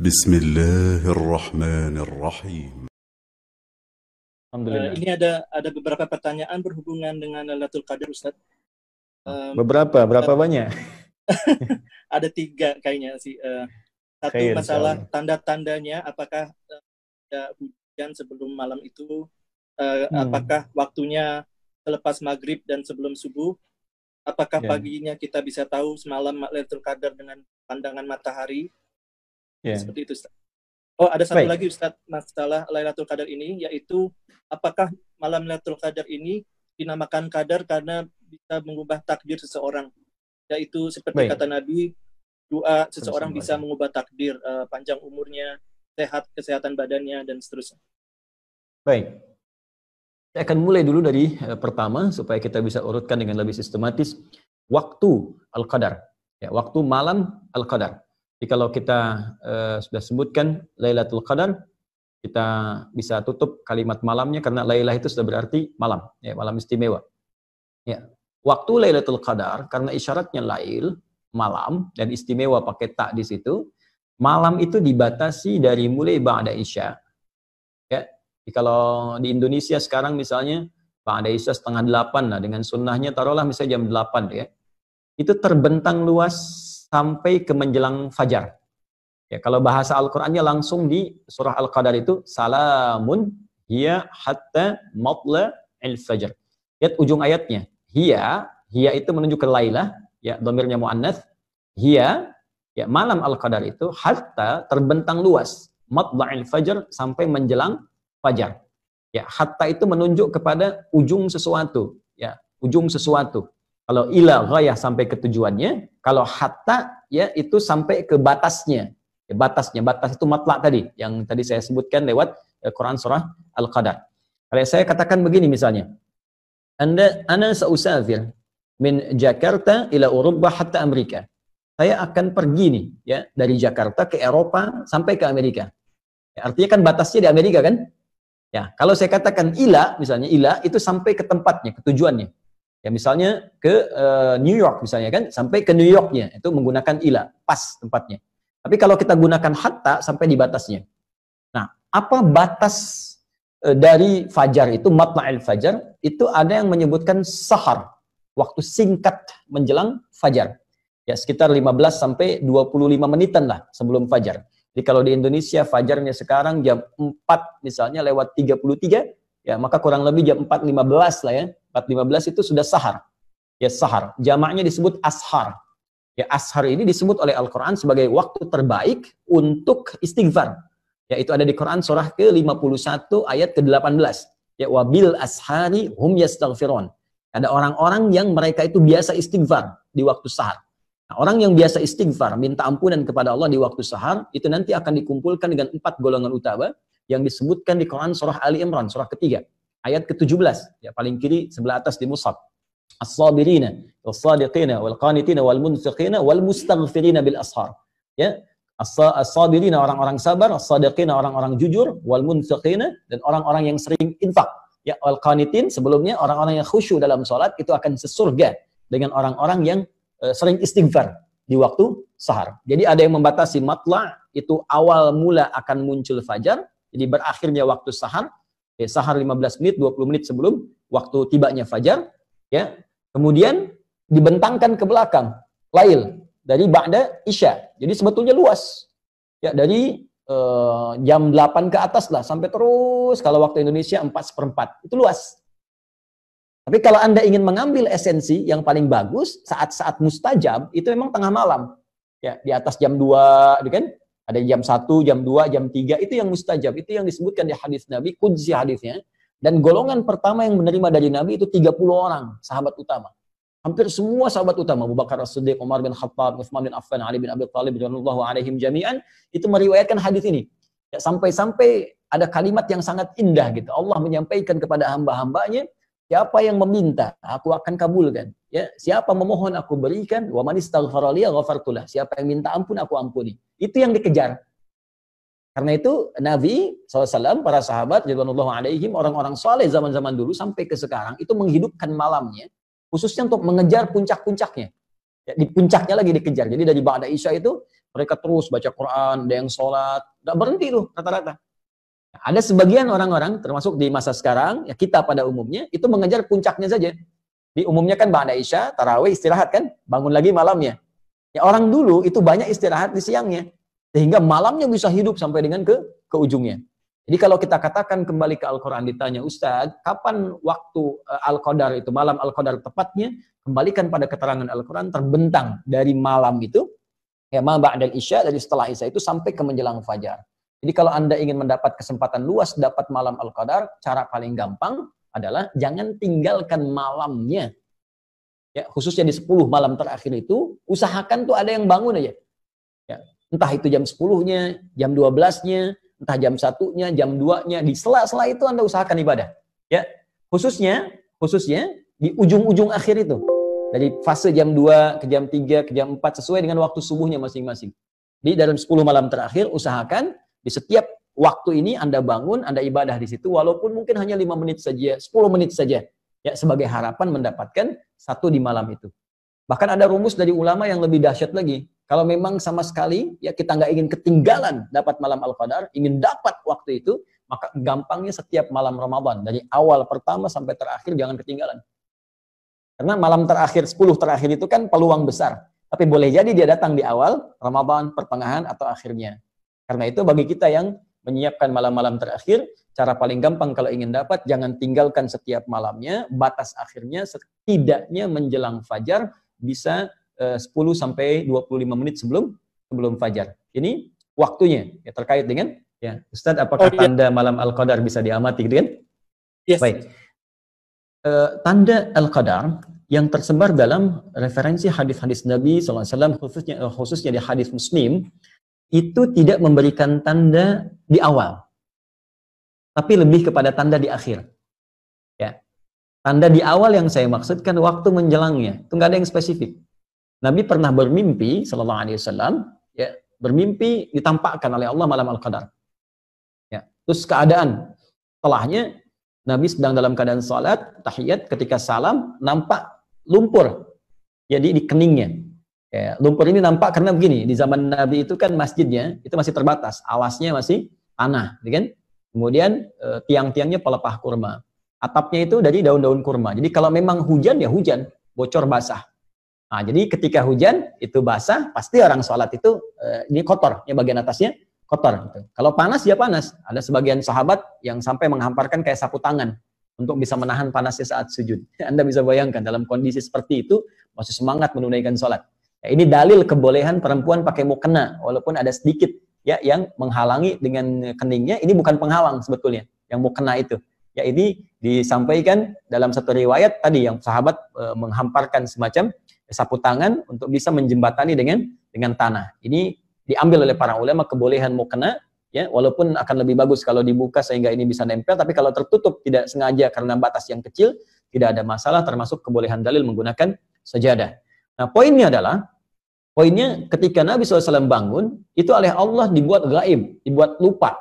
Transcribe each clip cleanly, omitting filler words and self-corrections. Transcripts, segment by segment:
بسم الله الرحمن الرحيم. Alhamdulillah. Ini ada beberapa pertanyaan berhubungan dengan Lailatul Qadar, Ustaz. Berapa banyak? Ada 3 kayaknya sih. Satu, Khair, masalah insyaallah. tanda-tandanya, apakah ada hujan sebelum malam itu, apakah waktunya selepas maghrib dan sebelum subuh, apakah Ya. paginya kita bisa tahu semalam Lailatul Qadar dengan pandangan matahari, Ya. seperti itu, Ustaz. Oh, ada satu Baik. lagi, Ustaz, masalah Lailatul Qadar ini, yaitu apakah malam Lailatul Qadar ini dinamakan Qadar karena bisa mengubah takdir seseorang, yaitu seperti Baik. kata Nabi, doa seseorang Sallallahu bisa alaihi mengubah takdir, panjang umurnya, sehat kesehatan badannya, dan seterusnya. Baik. Saya akan mulai dulu dari pertama supaya kita bisa urutkan dengan lebih sistematis. Waktu Al-Qadar. Ya, waktu malam Al-Qadar. Jadi kalau kita sudah sebutkan Lailatul Qadar, kita bisa tutup kalimat malamnya karena Lailah itu sudah berarti malam, ya, malam istimewa. Ya. Waktu Lailatul Qadar karena isyaratnya lail, malam, dan istimewa pakai tak di situ. Malam itu dibatasi dari mulai ba'da isya. Ya. Jadi kalau di Indonesia sekarang misalnya ba'da isya 7:30 lah, dengan sunnahnya taruhlah misalnya jam 8 ya. Itu terbentang luas sampai ke menjelang fajar. Ya, kalau bahasa Al-Qur'annya langsung di surah Al-Qadar itu salamun hiya hatta matla'il fajr. Lihat ujung ayatnya. Hiya itu menunjuk ke Lailah, ya, dhamirnya muannats. Hiya, ya, malam Al-Qadar itu hatta terbentang luas, matla'il fajr sampai menjelang fajar. Ya, hatta itu menunjuk kepada ujung sesuatu, ya, ujung sesuatu. Kalau ila ghayah sampai ke tujuannya, kalau hatta ya itu sampai ke batasnya. Ya, batas itu matla' tadi yang tadi saya sebutkan lewat Quran surah Al-Qadar. Kalau saya katakan begini misalnya, ana sausafir min Jakarta ila Eropa hatta Amerika. Saya akan pergi nih ya dari Jakarta ke Eropa sampai ke Amerika. Ya, artinya kan batasnya di Amerika kan? Ya, kalau saya katakan ila misalnya, ila itu sampai ke tempatnya, ke tujuannya. Ya, misalnya ke New York misalnya kan, sampai ke New Yorknya, itu menggunakan ila, pas tempatnya. Tapi kalau kita gunakan hatta sampai di batasnya. Nah, apa batas dari fajar itu, matla'il fajar, itu ada yang menyebutkan sahar, waktu singkat menjelang fajar. Ya, sekitar 15 sampai 25 menitan lah sebelum fajar. Jadi kalau di Indonesia fajarnya sekarang jam 4 misalnya lewat 33, ya maka kurang lebih jam 4.15 lah ya. 4.15 itu sudah sahar. Ya, sahar. Jamaknya disebut ashar. Ya, ashar ini disebut oleh Al-Qur'an sebagai waktu terbaik untuk istighfar. Ya, itu ada di Quran surah ke-51 ayat ke-18. Ya, wabil ashari hum yastaghfirun. Ada orang-orang yang mereka itu biasa istighfar di waktu sahar. Nah, orang yang biasa istighfar, minta ampunan kepada Allah di waktu sahar, itu nanti akan dikumpulkan dengan 4 golongan utama yang disebutkan di Quran surah Ali Imran, surah ketiga, ayat ke-17, ya, paling kiri sebelah atas di mushaf. As-sabirina, was-sadiqina, wal-qanitina, wal-munfiqina, wal-mustaghfirina bil ashar. Ya, as-sabirina orang-orang sabar, as-sadiqina orang-orang jujur, wal-munfiqina dan orang-orang yang sering infak. Ya, wal-qanitin sebelumnya orang-orang yang khusyuk dalam salat itu akan sesurga dengan orang-orang yang sering istighfar di waktu sahar. Jadi ada yang membatasi matla' itu awal mula akan muncul fajar, jadi berakhirnya waktu sahar. Ya, sahar 15 menit, 20 menit sebelum waktu tibanya fajar, ya. Kemudian dibentangkan ke belakang, lail dari ba'da isya. Jadi sebetulnya luas. Ya, dari jam 8 ke atas lah sampai terus kalau waktu Indonesia 4/4. Itu luas. Tapi kalau Anda ingin mengambil esensi yang paling bagus, saat-saat mustajab, itu memang tengah malam. Ya, di atas jam 2, kan? Ada jam 1, jam 2, jam 3, itu yang mustajab. Itu yang disebutkan di hadis Nabi, qudsi hadisnya. Dan golongan pertama yang menerima dari Nabi itu 30 orang, sahabat utama. Hampir semua sahabat utama, Abu Bakar As-Siddiq, Umar bin Khattab, Utsman bin Affan, Ali bin Abi Thalib, radhiyallahu alaihim jami'an, itu meriwayatkan hadis ini. Ya, sampai-sampai ada kalimat yang sangat indah gitu. Allah menyampaikan kepada hamba-hambanya, siapa yang meminta, aku akan kabulkan. Ya, siapa memohon, aku berikan. Wa man istaghfara li ghafartulah. Siapa yang minta ampun, aku ampuni. Itu yang dikejar. Karena itu Nabi SAW, para sahabat, radhiyallahu alaihim, orang-orang saleh zaman-zaman dulu sampai ke sekarang, itu menghidupkan malamnya, khususnya untuk mengejar puncak-puncaknya. Ya, di puncaknya lagi dikejar. Jadi dari ba'da Isya itu mereka terus baca Quran, ada yang sholat, nggak berhenti tuh rata-rata. Nah, ada sebagian orang-orang, termasuk di masa sekarang, ya kita pada umumnya, itu mengejar puncaknya saja. Di umumnya kan ba'da Isya, tarawih, istirahat kan, bangun lagi malamnya. Ya orang dulu itu banyak istirahat di siangnya, sehingga malamnya bisa hidup sampai dengan ke ujungnya. Jadi kalau kita katakan kembali ke Al-Quran, ditanya, Ustadz, kapan waktu Al-Qadar itu, malam Al-Qadar tepatnya, kembalikan pada keterangan Al-Quran, terbentang dari malam itu, ya ma ba'dal Isya, dari setelah Isya itu sampai ke menjelang Fajar. Jadi kalau Anda ingin mendapat kesempatan luas dapat malam Al-Qadar, cara paling gampang adalah jangan tinggalkan malamnya. Ya, khususnya di 10 malam terakhir itu, usahakan tuh ada yang bangun aja. Ya, entah itu jam 10-nya, jam 12-nya, entah jam 1-nya, jam 2-nya, di sela-sela itu Anda usahakan ibadah. Ya, khususnya di ujung-ujung akhir itu. Dari fase jam 2 ke jam 3 ke jam 4 sesuai dengan waktu subuhnya masing-masing. Di dalam 10 malam terakhir usahakan di setiap waktu ini Anda bangun, Anda ibadah di situ walaupun mungkin hanya 5 menit saja, 10 menit saja. Ya, sebagai harapan mendapatkan satu di malam itu. Bahkan ada rumus dari ulama yang lebih dahsyat lagi. Kalau memang sama sekali ya kita nggak ingin ketinggalan dapat malam Al-Qadar, ingin dapat waktu itu, maka gampangnya setiap malam Ramadan dari awal pertama sampai terakhir jangan ketinggalan. Karena malam terakhir 10 terakhir itu kan peluang besar. Tapi boleh jadi dia datang di awal Ramadan, pertengahan atau akhirnya. Karena itu bagi kita yang menyiapkan malam-malam terakhir, cara paling gampang kalau ingin dapat jangan tinggalkan setiap malamnya, batas akhirnya setidaknya menjelang fajar bisa 10 sampai 25 menit sebelum fajar. Ini waktunya ya, terkait dengan ya Ustadz, apakah tanda malam Al-Qadar bisa diamati gitu kan? Yes. Baik. Tanda Al-Qadar yang tersebar dalam referensi hadis-hadis Nabi SAW, khususnya di hadis Muslim, itu tidak memberikan tanda di awal, tapi lebih kepada tanda di akhir. Ya. Tanda di awal yang saya maksudkan waktu menjelangnya, itu nggak ada yang spesifik. Nabi pernah bermimpi, sallallahu alaihi wasallam, ya, bermimpi ditampakkan oleh Allah malam Al-Qadar. Ya. Terus keadaan setelahnya, Nabi sedang dalam keadaan salat, tahiyat, ketika salam, nampak lumpur, jadi di keningnya. Ya, lumpur ini nampak karena begini, di zaman Nabi itu kan masjidnya itu masih terbatas, alasnya masih tanah, kan? Kemudian tiang-tiangnya pelepah kurma, atapnya itu dari daun-daun kurma. Jadi kalau memang hujan ya hujan, bocor basah. Nah, jadi ketika hujan itu basah, pasti orang sholat itu ini kotor, ya bagian atasnya kotor. Gitu. Kalau panas ya panas. Ada sebagian sahabat yang sampai menghamparkan kayak sapu tangan untuk bisa menahan panasnya saat sujud. Anda bisa bayangkan dalam kondisi seperti itu masih semangat menunaikan sholat. Ya, ini dalil kebolehan perempuan pakai mukena, walaupun ada sedikit ya yang menghalangi dengan keningnya. Ini bukan penghalang sebetulnya, yang mukena itu. Ya, ini disampaikan dalam satu riwayat tadi yang sahabat menghamparkan semacam sapu tangan untuk bisa menjembatani dengan tanah. Ini diambil oleh para ulama kebolehan mukena, ya, walaupun akan lebih bagus kalau dibuka sehingga ini bisa nempel, tapi kalau tertutup tidak sengaja karena batas yang kecil, tidak ada masalah, termasuk kebolehan dalil menggunakan sajadah. Nah, poinnya ketika Nabi SAW bangun, itu oleh Allah dibuat gaib, dibuat lupa.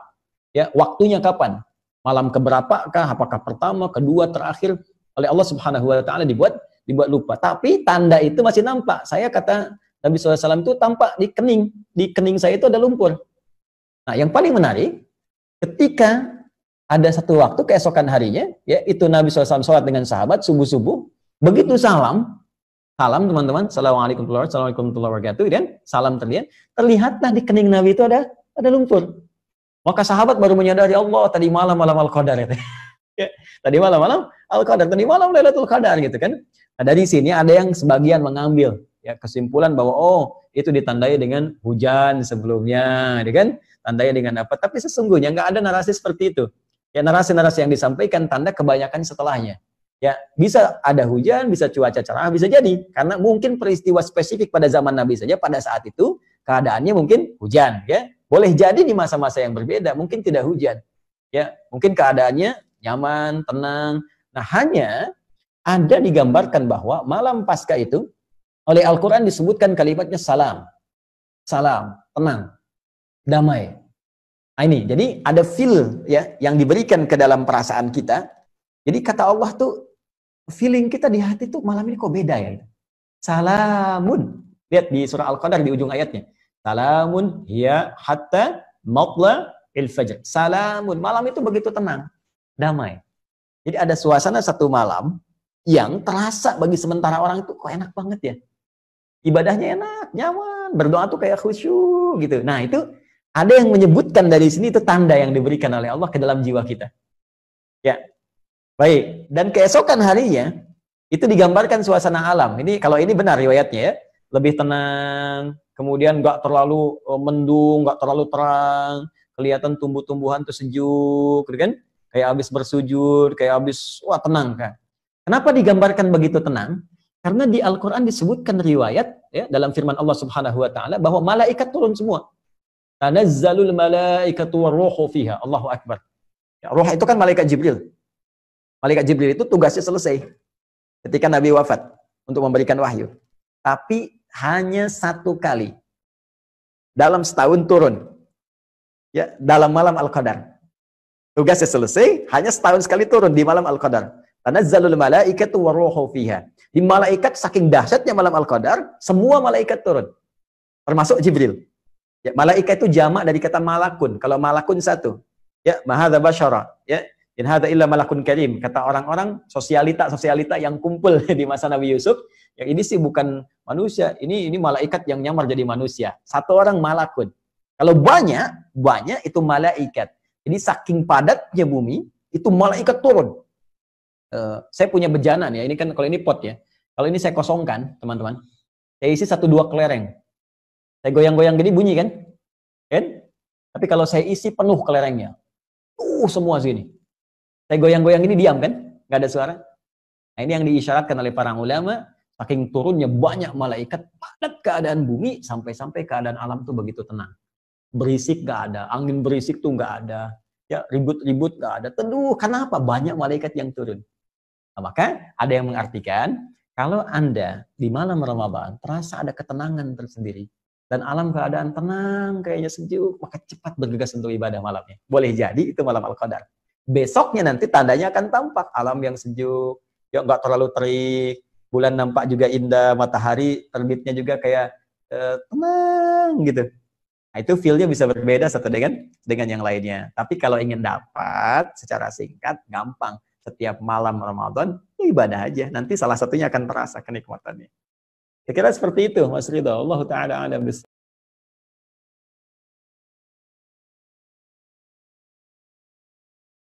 Ya, waktunya kapan? Malam keberapakah? Apakah pertama, kedua, terakhir? Oleh Allah Subhanahu wa taala dibuat lupa. Tapi tanda itu masih nampak. Saya kata Nabi SAW itu tampak di kening saya itu ada lumpur. Nah, yang paling menarik, ketika ada satu waktu keesokan harinya, ya itu Nabi SAW sholat dengan sahabat subuh-subuh, begitu salam teman-teman, assalamualaikum warahmatullahi wabarakatuh, dan salam terlihatlah di kening Nabi itu ada lumpur. Maka sahabat baru menyadari, Allah tadi malam Al-Qadar itu. Ya, tadi malam Al-Qadar, tadi malam Lailatul Qadar gitu kan. Nah, dari sini ada yang sebagian mengambil ya kesimpulan bahwa oh itu ditandai dengan hujan sebelumnya, ya kan? Tandai dengan apa? Tapi sesungguhnya nggak ada narasi seperti itu. Ya, narasi-narasi yang disampaikan tanda kebanyakan setelahnya. Ya, bisa ada hujan, bisa cuaca cerah, bisa jadi karena mungkin peristiwa spesifik pada zaman Nabi saja pada saat itu keadaannya mungkin hujan, ya. Boleh jadi di masa-masa yang berbeda mungkin tidak hujan. Ya, mungkin keadaannya nyaman, tenang. Nah, hanya ada digambarkan bahwa malam Paskah itu oleh Al-Qur'an disebutkan kalimatnya salam. Salam, tenang, damai. Nah, ini, jadi ada feel ya yang diberikan ke dalam perasaan kita. Jadi kata Allah tuh feeling kita di hati tuh malam ini kok beda ya. Salamun. Lihat di surah Al-Qadar di ujung ayatnya. Salamun hiya hatta matla'il fajr. Salamun. Malam itu begitu tenang, damai. Jadi ada suasana satu malam yang terasa bagi sementara orang itu kok enak banget ya. Ibadahnya enak, nyaman, berdoa tuh kayak khusyuk gitu. Nah, itu ada yang menyebutkan dari sini itu tanda yang diberikan oleh Allah ke dalam jiwa kita. Ya. Baik, dan keesokan harinya itu digambarkan suasana alam. Ini kalau ini benar riwayatnya ya. Lebih tenang, kemudian nggak terlalu mendung, nggak terlalu terang, kelihatan tumbuh-tumbuhan tuh sejuk, gitu kan? Kayak habis bersujud, kayak habis wah tenang kan. Kenapa digambarkan begitu tenang? Karena di Al-Qur'an disebutkan riwayat ya dalam firman Allah Subhanahu wa taala bahwa malaikat turun semua. Tanazzalul malaikatu warruhu fiha. Allahu akbar. Ya, ruh itu kan malaikat Jibril. Malaikat Jibril itu tugasnya selesai ketika Nabi wafat untuk memberikan wahyu. Tapi hanya satu kali dalam setahun turun. Ya, dalam malam Al-Qadar. Tugasnya selesai, hanya setahun sekali turun di malam Al-Qadar. Tanazzalul malaikatu warruhu fiha. Di malaikat saking dahsyatnya malam Al-Qadar, semua malaikat turun. Termasuk Jibril. Ya, malaikat itu jamak dari kata malakun. Kalau malakun satu, ya, mahadza basyara, ya, in hadza illa malakun karim. Kata orang-orang sosialita yang kumpul di masa Nabi Yusuf, yang ini sih bukan manusia, ini malaikat yang nyamar jadi manusia. Satu orang malakun. Kalau banyak itu malaikat. Jadi saking padatnya bumi, itu malaikat turun. Saya punya bejanan ya, ini kan kalau ini pot ya. Kalau ini saya kosongkan, teman-teman. Saya isi 1-2 kelereng. Saya goyang-goyang gini bunyi kan? Kan? Tapi kalau saya isi penuh kelerengnya, semua sini. Saya goyang-goyang ini diam kan? Nggak ada suara. Nah, ini yang diisyaratkan oleh para ulama, saking turunnya banyak malaikat, padat keadaan bumi, sampai-sampai keadaan alam tuh begitu tenang. Berisik nggak ada, angin berisik tuh nggak ada, ya ribut-ribut nggak ada. Teduh, kenapa? Banyak malaikat yang turun. Nah, maka ada yang mengartikan, kalau Anda di malam Ramadan terasa ada ketenangan tersendiri, dan alam keadaan tenang, kayaknya sejuk, maka cepat bergegas untuk ibadah malamnya. Boleh jadi itu malam Al-Qadar. Besoknya nanti tandanya akan tampak alam yang sejuk, ya nggak terlalu terik, bulan nampak juga indah, matahari terbitnya juga kayak tenang gitu. Nah, itu feel-nya bisa berbeda satu dengan yang lainnya. Tapi kalau ingin dapat secara singkat, gampang. Setiap malam Ramadan, ya ibadah aja. Nanti salah satunya akan terasa kenikmatannya. Saya kira seperti itu, Mas Ridho. Allah Ta'ala alam.